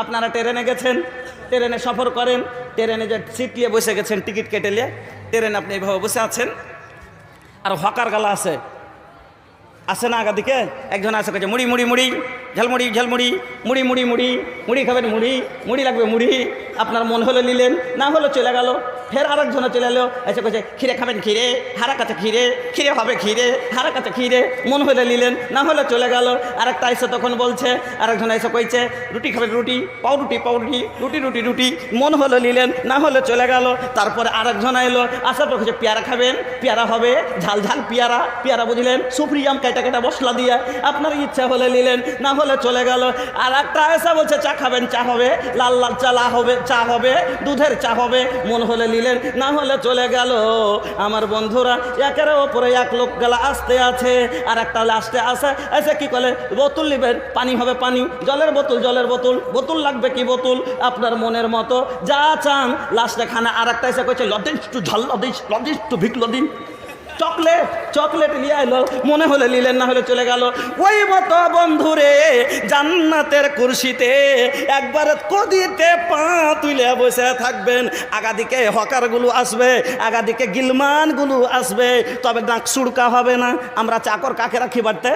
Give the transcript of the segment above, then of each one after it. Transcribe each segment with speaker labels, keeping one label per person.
Speaker 1: আপনারা ট্রেনে গেছেন, ট্রেনে সফর করেন, ট্রেনে যে সিট নিয়ে বসে গেছেন, টিকিট কেটে নিয়ে ট্রেনে আপনি এইভাবে বসে আছেন, আর হকার গালা আসে না আগা দিকে, একজন আসে কাছে মুড়ি মুড়ি মুড়ি, ঝালমুড়ি ঝালমুড়ি, মুড়ি মুড়ি মুড়ি, মুড়ি খাবেন মুড়ি, মুড়ি লাগবে মুড়ি। আপনার মন হলে নিলেন, না হলে চলে গেল। ফের আরেকজনে চলে এলো, এসে কাছে ক্ষীরে খাবেন ক্ষীরে, হারা কাছে ক্ষীরে, ক্ষীরে হবে ক্ষীরে, হারা কাছে ক্ষীরে, মন হলে নিলেন, না হলে চলে গেল। আরেকটা এসে তখন বলছে, আরেকজন এসে কইছে রুটি খাবেন রুটি, পাউরুটি পাউরুটি, রুটি রুটি রুটি, মন হলে নিলেন, না হলে চলে গেল। তারপরে আরেকজন এলো, আসার পর হচ্ছে পেয়ারা খাবেন, পেয়ারা হবে, ঝাল ঝাল পেয়ারা, পেয়ারা বুঝলেন সুপ্রিয়াম কেটে কেটে মশলা দিয়ে, আপনার ইচ্ছা হলে নিলেন, না হলে চলে গেল। আর একটা এসে বলছে চা খাবেন, চা হবে, লাল লাল চা হবে, চা হবে, দুধের চা হবে, মন হলে নিলেন, না হলে চলে গেল। আমার বন্ধুরা, একের ওপরে এক লোক গেলা আসতে আছে, আর একটা লাস্টে আসে, এসে কি করে বোতল নেবেন, পানি হবে পানি, জলের বোতল জলের বোতল, বোতল লাগবে কি বোতল, আপনার মনের মতো যা চান। লাস্টে খানা আর একটা এসে কইছে লদিস টু ঝাল লদিস, লদিস টু ভিক লদিন, চকলেট চকলেট নিয়ে এলো, মনে হলে নিলেন, না হলে চলে গেল। ওই মতো বন্ধুরে জান্নাতের কুরসিতে একবার কদিতে পা তুলে বসে থাকবেন। আগাদিকে হকারগুলো আসবে, আগাদিকে গিলমানগুলো আসবে, তবে নাক সুড়কা হবে না। আমরা চাকর কাকে রাখি বাড়তে,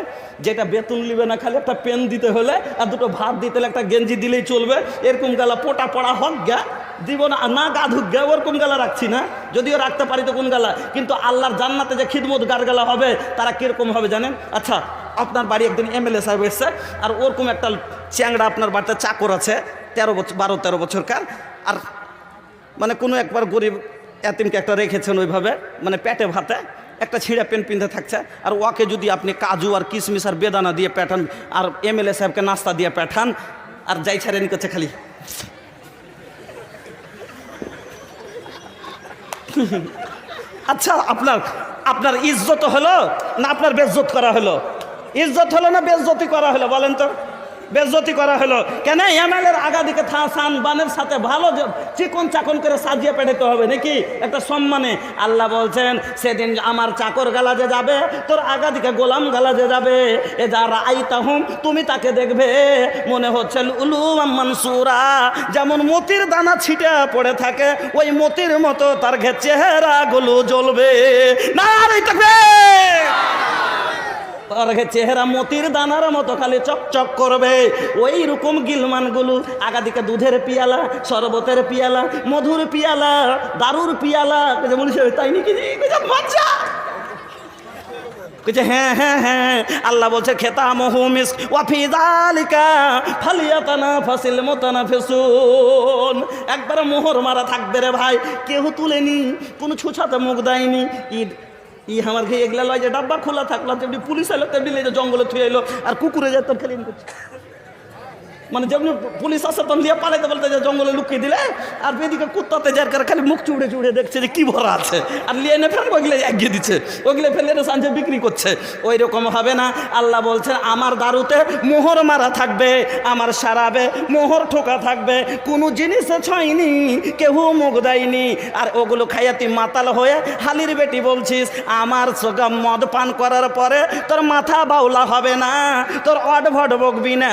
Speaker 1: যেটা বেতন নিবে না, খালি একটা পেন দিতে হলে আর দুটো ভাত দিতে হলে একটা গেঞ্জি দিলেই চলবে, এরকম গালা পোটা পড়া হক গা দিব না, না গা ধুক গে, ওরকম গালা রাখছি না, যদিও রাখতে পারি তো কোন গালা। কিন্তু আল্লাহর জান্নাতে যে খিদমত গারগালা হবে, তারা কীরকম হবে জানেন? আচ্ছা, আপনার বাড়ি একদিন এমএলএ সাহেব এসছে, আর ওরকম একটা চ্যাংড়া আপনার বাড়িতে চাকর আছে, 12-13 বছরকার, আর মানে কোনো একবার গরিব এতিমকে একটা রেখেছেন ওইভাবে, মানে পেটে ভাতে একটা ছিঁড়া পেন পিনতে থাকছে, আর ওকে যদি আপনি কাজু আর কিশমিশ আর বেদানা দিয়ে পাঠান, আর এমএলএ সাহেবকে নাস্তা দিয়ে পাঠান, আর যাই ছাড়েনি করছে খালি আচ্ছা, আপনার ইজ্জত হলো না আপনার বেজ্জত করা হলো? ইজ্জত হলো না বেজ্জতি করা হলো বলেন তো? বেজ্জতি করা হলো কেন? এমএলএর আগা দিকে থাসান বানের সাথে ভালো চিকন চাকন করে সাজিয়ে পেটাতে হবে নাকি একটা সম্মানে? আল্লাহ বলছেন সেদিন আমার চাকর গালা যে যাবে, তোর আগা দিকে গোলাম গালা যে যাবে, এ যারা আইতাহুম, তুমি তাকে দেখবে মনে হচ্ছে উলুম মানসুরা, যেমন মতির দানা ছিটে পড়ে থাকে, ওই মতির মতো তার চেহারাগুলো জ্বলবে না। চেহারা মতির দানার মতো খালি চকচক করবে। ওই রকম গিলমানগুলো আগাদিকে দুধের পিয়ালা, শরবতের পিয়ালা, মধুর পিয়ালা, দারুর পিয়ালা, তাই নাকি মজা। হ্যাঁ হ্যাঁ হ্যাঁ, আল্লাহ বলছে খেতামহু মিস্ক ওয়া ফি যালিকা ফালিয়াতানাফাসিল মুতানাফিসুন। একবারে মোহর মারা থাকবে রে ভাই, কেউ তুলেনি, কোনো ছুছাতে মুখ দেয়নি। আমার খেয়ে এগুলা লয় যে ডাব্বা খোলা থাকলো, তেমনি পুলিশ এলো, তেমনি জঙ্গলে থুয়ে এলো, আর কুকুরে যেত খেলে করছে, মানে যেমনি পুলিশ আসে তখন দিয়ে পালাইতে বলতে যে জঙ্গলে লুকিয়ে দিলে, আর এদিকে কুত্তাতে যার কারণে খালি মুখ চুড়ে চুড়ে দেখছে যে কি ভরা আছে, আর লিয়ে এনে ফের ওইগুলো এগিয়ে দিচ্ছে, ওইগুলো ফেলে এনে সাঁঝে বিক্রি করছে। ওই রকম হবে না। আল্লাহ বলছেন আমার দারুতে মোহর মারা থাকবে, আমার সারাবে মোহর ঠোকা থাকবে, কোনো জিনিসে ছয়নি, কেউ মুখ দেয়নি। আর ওগুলো খাইয়া তুই মাতাল হয়ে হালির বেটি বলছিস আমার মদ পান করার পরে তোর মাথা বাউলা হবে না, তোর অডভড বকবি না,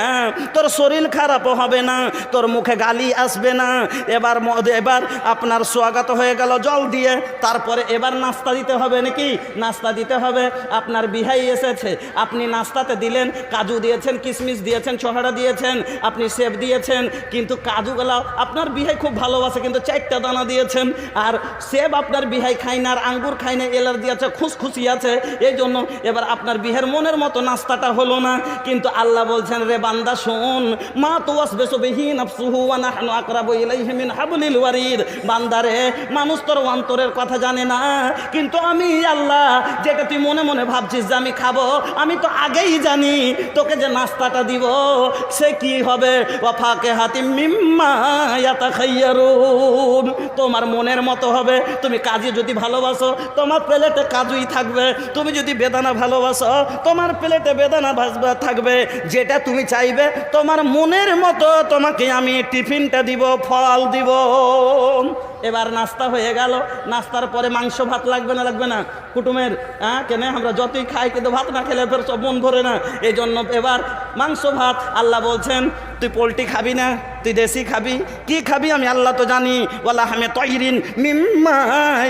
Speaker 1: তোর শরীর খারাপ হবে না, তোর মুখে গালি আসবে না। এবার আপনার স্বাগত হয়ে গেল জল দিয়ে, তারপরে এবার নাস্তা দিতে হবে নাকি? নাস্তা দিতে হবে। আপনার বিহাই এসেছে, আপনি নাস্তাতে দিলেন, কাজু দিয়েছেন, কিশমিশ দিয়েছেন, ছোহারা দিয়েছেন, আপনি সেব দিয়েছেন, কিন্তু কাজুগুলা আপনার বিহাই খুব ভালোবাসে, কিন্তু 4টা দানা দিয়েছেন। আর সেব আপনার বিহাই খায় না, আর আঙ্গুর খায় না, এলার দিয়েছে, খুশখুশি আছে, এই জন্য এবার আপনার বিহের মনের মতো নাস্তাটা হলো না। কিন্তু আল্লাহ বলছেন রে বান্দা শোন, মা তুওয়াসবিসু বিহি নাফসুহু ওয়া নাহনু আকরাবু ইলাইহি মিন হাবলিল ওয়ারিদ। বান্দারে, মানুষ তোর অন্তরের কথা জানে না, কিন্তু আমি আল্লাহ যেটা তুই মনে মনে ভাবছিস যে আমি খাবো, আমি তো আগেই জানি তোকে যে নাস্তাটা দিব সে কি হবে। ওয়া ফাকিহাতিম মিম্মা ইয়াতাখায়্যারুন, তোমার মনের মতো হবে। তুমি কাজু যদি ভালোবাসো তোমার প্লেটে কাজুই থাকবে, তুমি যদি বেদানা ভালোবাসো তোমার প্লেটে বেদানা ভাজবা থাকবে। যেটা তুমি চাইবে তোমার মনের মতো তোমাকে আমি টিফিনটা দিব, ফল দিব। এবার নাস্তা হয়ে গেল, নাস্তার পরে মাংস ভাত লাগবে না লাগবে না কুটুমের? কেন আমরা যতই খাই কিন্তু ভাত না খেলে ফের সব মন ভরে না, এই জন্য এবার মাংস ভাত। আল্লাহ বলছেন তুই পোলট্রি খাবি না, তুই দেশি খাবি। কি খাবি আমি আল্লাহ তো জানি। ওয়ালা হামে তৈরিন মিম্মা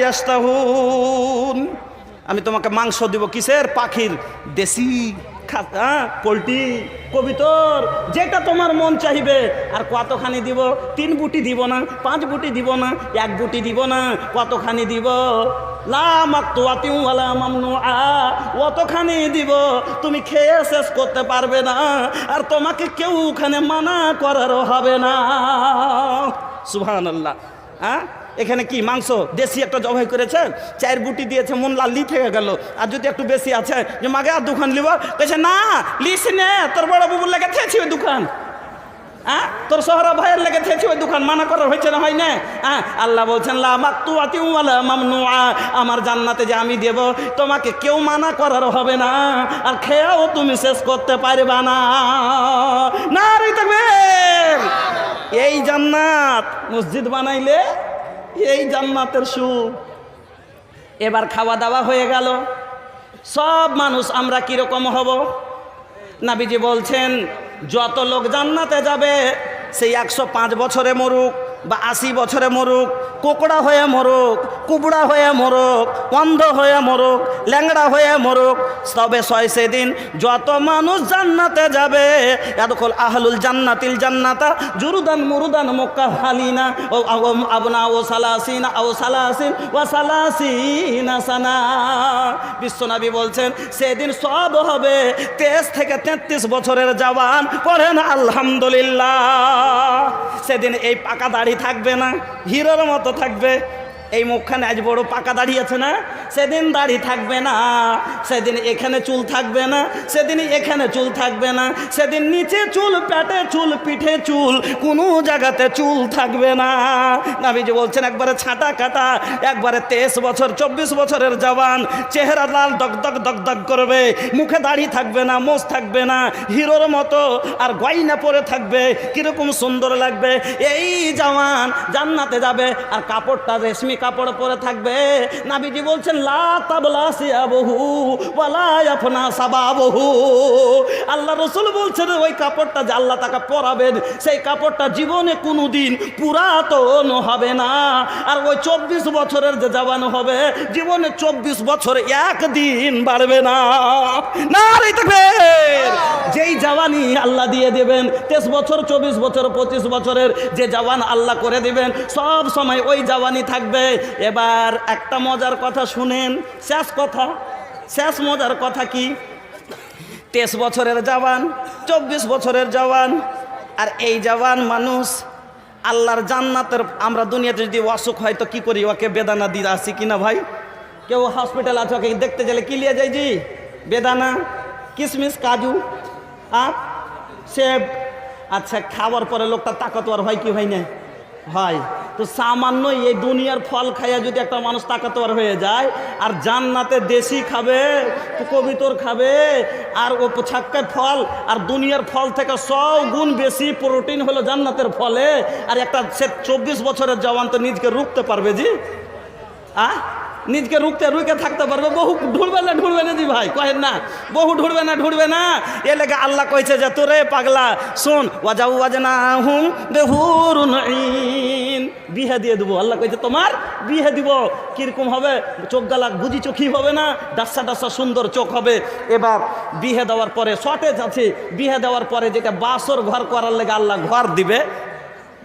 Speaker 1: ইয়াশতাহুন, আমি তোমাকে মাংস দিব কিসের? পাখির, দেশি পোলট্রি, কবিতর, যেটা তোমার মন চাইবে। আর কতখানি দিব? 3 বুটি দিব না, 5 বুটি দিব না, 1 বুটি দিব না, কতখানি দিব? লা মাকতুয়াতিন ওয়ালা মামনুআ, অতখানি দিব তুমি খেয়ে শেষ করতে পারবে না, আর তোমাকে কেউ ওখানে মানা করারও হবে না। সুবহানাল্লাহ। এখানে কি মাংস দেশি একটা জবাই করেছে, 4 বুটি দিয়েছে, মন লাল্লি থেকে গেল। আর যদি একটু বেশি আছে যে মাগে আর দোকান লিব, কেছে না লিস নে, তোর বড় বাবুর লেগে থেছি ওই দোকান, তোর শহরা ভাইয়ের লেগে থেছি ওই দোকান, মানা করার হয়েছে না, হয় না? আল্লাহ বলছেন লা মাকতুয়াতিন ওয়ালা মামনুআ, আমার জান্নাতে যে আমি দেব তোমাকে কেউ মানা করার হবে না, আর খেয়েও তুমি শেষ করতে পারবে না। নারে তাকবীর! এই জান্নাত মসজিদ বানাইলে এই জান্নাতের সুখ। এবার খাওয়া দাওয়া হয়ে গেল, সব মানুষ আমরা কিরকম হব? নবীজি বলছেন যত লোক জান্নাতে যাবে সেই 105 বছরে মরুক বা 80 বছরে মরুক, কোকড়া হয়ে মরুক, কুবড়া হয়ে মরুক, অন্ধ হয়ে মরুক, ল্যাংড়া হয়ে মরুক, তবে সেদিন যত মানুষ জান্নাতে যাবে, ইয়াদখুল আহলুল জান্নাতিল জান্নাতা জুরুদান মুরুদান মুকাহহালিনা ও আবনা ও সালাসিনা ও সালাসিন ওয়া সালাসিনা সানা। বিশ্বনবী বলছেন সেদিন সব হবে 23 থেকে 33 বছরের জওয়ান। পড়েন আলহামদুলিল্লাহ। সেদিন এই পাকা দাড়ি থাকবে না, হিরোর মতো থাকবে। এই মুখখানে আজ বড় পাকা দাড়ি আছে না, সেদিন দাড়ি থাকবে না। সেদিন এখানে চুল থাকবে না, সেদিন এখানে চুল থাকবে না। সেদিন নিচে চুল, পেটে চুল, পিঠে চুল, কোনো জায়গাতে চুল থাকবে না। নবীজি বলছেন একবারে ছাটা কাটা, একবারে 23 বছর 24 বছরের জওয়ান, চেহারা লাল দগদগ দগদগ করবে, মুখে দাড়ি থাকবে না, মোছ থাকবে না, হিরোর মতো আর গয়না পরে থাকবে, কিরকম সুন্দর লাগবে। এই জওয়ান জান্নাতে যাবে আর কাপড়টা রেশমি কাপড় পরে থাকবে। নবীজি বলছেন লা তাবলা সিয়াবহু ওয়ালা ইয়াফনা সাবাবহু। আল্লাহ রাসূল বলছেন ওই কাপড়টা যে আল্লাহ তাকে পরাবেন, সেই কাপড়টা জীবনে কোনোদিন পুরাতন হবে না। আর ওই 24 বছরের যে জওয়ান হবে, জীবনে 24 বছর একদিন বাড়বে না। নারে তাকবীর! যেই জওয়ানি আল্লাহ দিয়ে দেবেন, 23 বছর, 24 বছর, 25 বছরের যে জওয়ান আল্লাহ করে দিবেন, সব সময় ওই জওয়ানি থাকবে। এবার একটা মজার কথা শুনেন, শেষ কথা, শেষ মজার কথা কি? 23 বছরের জওয়ান, 24 বছরের জওয়ান, আর এই জওয়ান মানুষ আল্লাহর জান্নাতের, আমরা দুনিয়াতে যদি অসুখ হয় তো কি করি? ওকে বেদানা দিয়ে আসি কিনা ভাই? কেউ হসপিটাল আছে, ওকে দেখতে গেলে কি লিয়ে যায় জি? বেদানা, কিশমিশ, কাজু, সেব। আচ্ছা, খাওয়ার পরে লোকটা তাকতওয়ার হয় কি হয় না? হয়। তো সামান্য এই দুনিয়ার ফল খাইয়া যদি একটা মানুষ তাকতওয়ার হয়ে যায়, আর জান্নাতে দেশি খাবে, কবিতর খাবে, আর ও ছাক্কায় ফল, আর দুনিয়ার ফল থেকে 100 গুণ বেশি প্রোটিন হলো জান্নাতের ফলে, আর একটা সে 24 বছরের জওয়ান তো নিজকে রুখতে পারবে জি? নিজকে রুখে থাকতে পারবে? বহু ঢুড়বে না জি ভাই, কহেন না বহু ঢুড়বে না। এ লেগে আল্লাহ কইছে যে তোরে পাগলা শোন, ওয়াজাউ ওয়াজনাহুম বিহুরুন ঈন, বিহে দিয়ে দেবো। আল্লাহ কইছে তোমার বিহে দিব। কিরকম হবে? চোখ গালা গুজি চোখই হবে না, ডাসা সুন্দর চোখ হবে। এবার বিহে দেওয়ার পরে শর্টেজ আছে, বিহে দেওয়ার পরে যেটা বাসর ঘর করার লেগে আল্লাহ ঘর দিবে,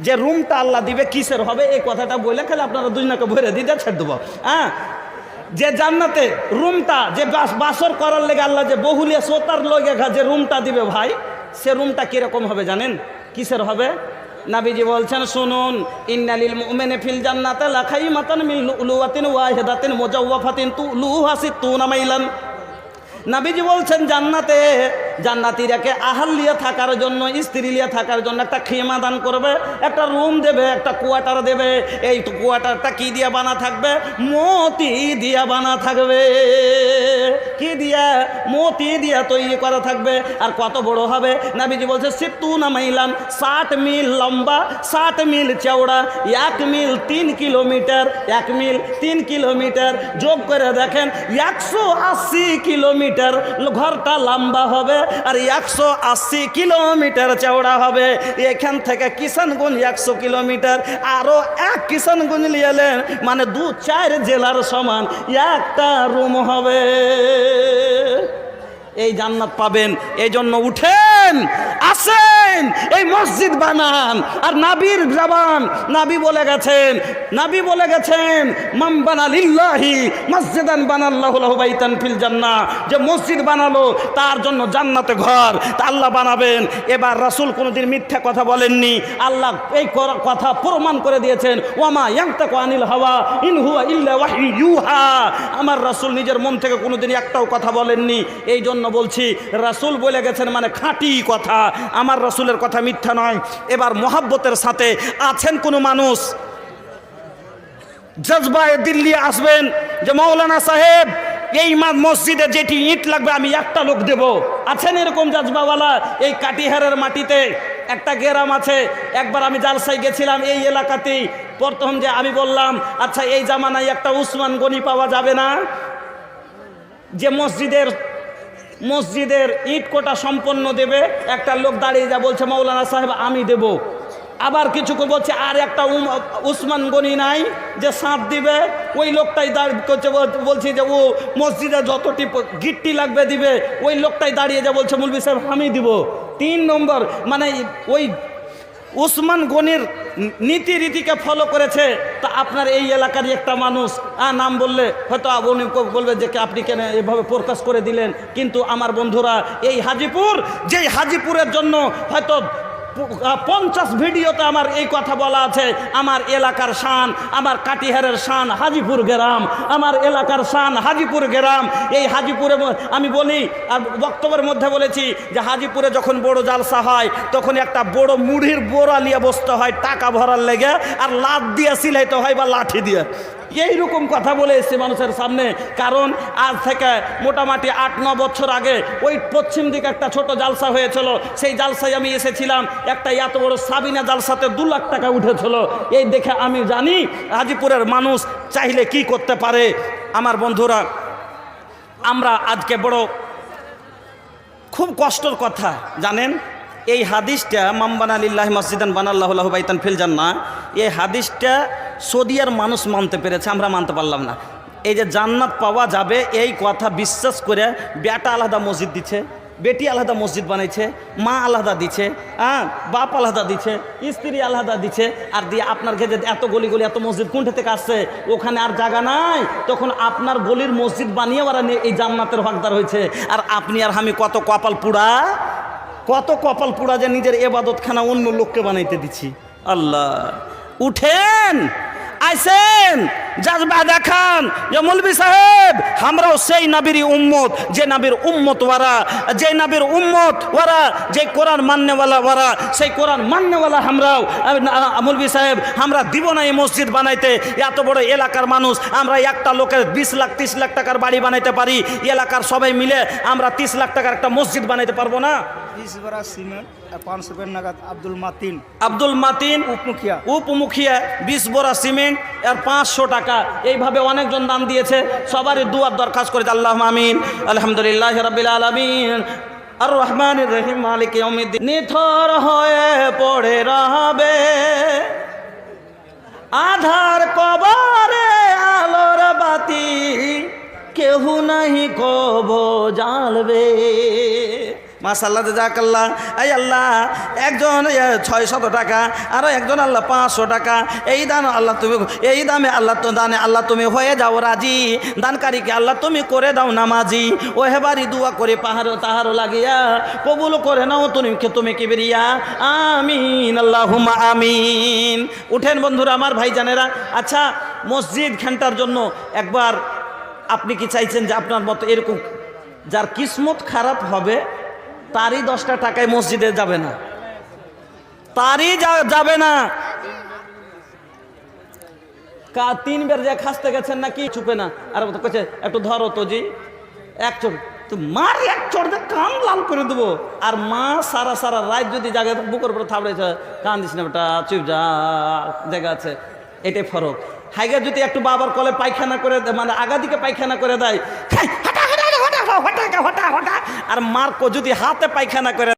Speaker 1: যে রুমটা আল্লাহ দিবে কিসের হবে এই কথাটা বলে খালি আপনারা দুজনাকে ভরে দিতে ছেড়ে দেবো। যে জান্নাতে রুমটা যে বাসর করার লেগে আল্লাহ যে বহুলিয়া সোতার লগে যে রুমটা দিবে ভাই, সে রুমটা কিরকম হবে জানেন? কিসের হবে? নবীজি বলছেন শুনুন, ইন্নালিল মুমিনি ফিল জান্নাতি লাখাইমাতান মিন লুলুওয়াতিন ওয়াহিদাতিন মুজাওয়াফাতিন তুলুহা সিত্তুনা মাইলান। নবীজি বলছেন জান্নাতে জান্নাতীরাকে আহাল লিয়ে থাকার জন্য, স্ত্রী লিয়ে থাকার জন্য একটা খেমা দান করবে, একটা রুম দেবে, একটা কোয়ার্টার দেবে। এই কোয়ার্টারটা কি দিয়ে বানা থাকবে? মতি দিয়া বানা থাকবে। কি দিয়া? মতি দিয়া তৈরি করা থাকবে। আর কত বড় হবে? নবীজি বলছে 70 মাইলান, 60 মিল লম্বা, 60 মিল চওড়া, 1 মিল 3 কিলোমিটার, 1 মিল 3 কিলোমিটার। যোগ করে দেখেন 180 কিলোমিটার ঘরটা লম্বা হবে আর 180 কিলোমিটার চওড়া হবে। এখান থেকে কিষানগঞ্জ 100 কিলোমিটার, আরো এক কিষানগঞ্জ নিয়েলেন মানে 2-4 জেলার সমান একটা রুম হবে। এই জান্নাত পাবেন। এই জন্য উঠেন, আসেন, এই মসজিদ বানান। আর নাবির জবান, নাবি বলে গেছেন মান বানা লিল্লাহি মসজিদান বানাল্লাহু লাহু বাইতান ফিল জান্নাহ, যে মসজিদ বানালো তার জন্য জান্নাতে ঘর তা আল্লাহ বানাবেন। এবার রাসূল কোনোদিন মিথ্যা কথা বলেননি। আল্লাহ এই কথা প্রমাণ করে দিয়েছেন, ওয়ামা ইয়ানতাকু আনিল হাওয়া ইন হুয়া ইল্লা ওয়াহয়ু ইউহা। আমার রাসূল নিজের মন থেকে কোনোদিন একটাও কথা বলেননি। এই জন্য বলছি, রাসূল বলে গেছেন মানে খাঁটি কথা, আমার রাসূলের কথা মিথ্যা নয়। এবার মহাব্বতের সাথে আছেন কোনো মানুষ জজবায়ে দিল্লি আসবেন যে মৌলানা সাহেব এই মসজিদে যেটি ইট লাগবে আমি একটা লোক দেব, আছেন এরকম জজবাওয়ালা? এই কাটিহারের মাটিতে একটা গ্রাম আছে, একবার আমি জালসায় গেছিলাম এই এলাকাতেই। প্রথম যে আমি বললাম, আচ্ছা এই জামানায় একটা উসমান গনি পাওয়া যাবে না, যে মসজিদের ইট কোটা সম্পন্ন দেবে? একটা লোক দাঁড়িয়ে যা বলছে, মৌলানা সাহেব আমি দেব। আবার কিছু বলছে আর একটা উসমান গনি নাই যে সাঁত দিবে? ওই লোকটাই দাঁড়িয়ে বলছি যে ও মসজিদে যতটি গিট্টি লাগবে দিবে। ওই লোকটাই দাঁড়িয়ে যা বলছে, মৌলভী সাহেব আমি দিব। 3 নম্বর মানে ওই উসমান গনির নীতি রীতিকে ফলো করেছে। তা আপনার এই এলাকারই একটা মানুষ নাম বললে হয়তো উনি বলবে যে আপনি কেন এভাবে প্রকাশ করে দিলেন। কিন্তু আমার বন্ধুরা, এই হাজিপুর, যেই হাজিপুরের জন্য হয়তো 50 ভিডিওতে আমার এই কথা বলা আছে, আমার এলাকার শান, আমার কাটিহারের শান হাজিপুর গ্রাম, আমার এলাকার শান হাজিপুর গ্রাম। এই হাজিপুরে আমি বলি আর বক্তব্যের মধ্যে বলেছি যে হাজিপুরে যখন বড় জালসা হয় তখন একটা বড় মুড়ির বোরা নিয়ে বসতে হয় টাকা ভরার লেগে, আর লাত দিয়ে সিলাইতে হয় বা লাঠি দিয়ে। এইরকম কথা বলে এসছে মানুষের সামনে। কারণ আজ থেকে মোটামুটি 8-9 বছর আগে ওই পশ্চিম দিকে একটা ছোট জালসা হয়েছিল। সেই জালসায় আমি এসেছিলাম। একটা এত বড় সাবিনা জালসাতে 2 লাখ টাকা উঠেছিল। এই দেখে আমি জানি হাজিপুরের মানুষ চাইলে কি করতে পারে। আমার বন্ধুরা, আমরা আজকে বড় খুব কষ্টের কথা জানেন, এই হাদিসটা মান বানা লিল্লাহি মসজিদান বানাল্লাহু লাহু বাইতান ফিল জান্নাহ, এই হাদিসটা সৌদিয়ার মানুষ মানতে পেরেছে, আমরা মানতে পারলাম না। এই যে জান্নাত পাওয়া যাবে এই কথা বিশ্বাস করে বেটা আলাদা মসজিদ দিচ্ছে, বেটি আলাদা মসজিদ বানাইছে, মা আলাদা দিচ্ছে, বাপ আলাদা দিচ্ছে, স্ত্রী আলাদা দিচ্ছে। আর দিয়ে আপনার ঘেজে এত গলি এত মসজিদ কোনটা থেকে আসছে? ওখানে আর জায়গা নাই, তখন আপনার গলির মসজিদ বানিয়ে ওরা এই জান্নাতের হকদার হয়েছে। আর আপনি আর আমি কত কপাল পুড়া যে নিজের এবাদতখানা অন্য লোককে বানাইতে দিচ্ছি। আল্লাহ, উঠেন, আইসেন, জাজবা দেখান যে মৌলভী সাহেব আমরাও সেই নবীর উম্মত, যে নবীর উম্মত ওরা, যে কোরআন মাননেওয়ালা ওরা, সেই কোরআন মাননেওয়ালা আমরাও। মৌলভী সাহেব আমরা দিব না এই মসজিদ বানাইতে। এত বড় এলাকার মানুষ, আমরা একটা লোকের 20 লাখ 30 লাখ টাকার বাড়ি বানাইতে পারি, এলাকার সবাই মিলে আমরা 30 লাখ টাকার একটা মসজিদ বানাইতে পারবো না?
Speaker 2: 20 বড়া সিমেন্ট 500 টাকা নাগাদ।
Speaker 1: আব্দুল মাতিন উপমুখিয়া 20 বড়া সিমেন্ট আর 500 টাকা। এইভাবে অনেকজন দান দিয়েছে। সবারই দুয়ার দরখাস্ত করে আল্লাহুম্মা আমিন। আলহামদুলিল্লাহি রাব্বিল আলামিন আর রহমানির রহিম মালিক ইয়াউমিদ্দিন। নিথর হয়ে পড়ে রবে আধার কবরে আলোর বাতি, কেহ নাহি কব জ্বালবে। মাশাআল্লাহ, জাযাকাল্লাহ। এই আল্লাহ, একজন 600 টাকা, আরো একজন আল্লাহ 500 টাকা। এই দান আল্লাহ তুমি, এই দামে আল্লাহ তো দানে আল্লাহ তুমি হয়ে যাও রাজি। দানকারীকে আল্লাহ তুমি করে দাও নামাজি। ও হেবারি দুয়া করে পাহাড় তাহারও লাগিয়া কবুল করে নাও তুমি কিবরিয়া। আমিন, আল্লাহুম্মা আমিন। উঠেন বন্ধুরা, আমার ভাইজানেরা। আচ্ছা, মসজিদ ঘন্টার জন্য একবার আপনি কি চাইছেন যে আপনার মতো এরকম যার কিসমত খারাপ হবে তারই 10টা টাকায় মসজিদে যাবে না, তারই যাবে না। 3 বার যে খাসতে গেছেন নাকি চুপে না, আর কইছে একটু ধরো তো জি, এক চোট তো মার, এক চোট দিয়ে কান লাল করে দেবো। আর মা সারা সারা রাত যদি জায়গায় বুকের উপরে থাপড়েছে, কান দিস না বেটা, চুপ যা, জায়গা আছে। এটাই ফরক। হাইগা যদি একটু বাবার কলে পায়খানা করে মানে আগা দিকে পায়খানা করে দেয়, আর মার যদি হাতে পায়খানা করে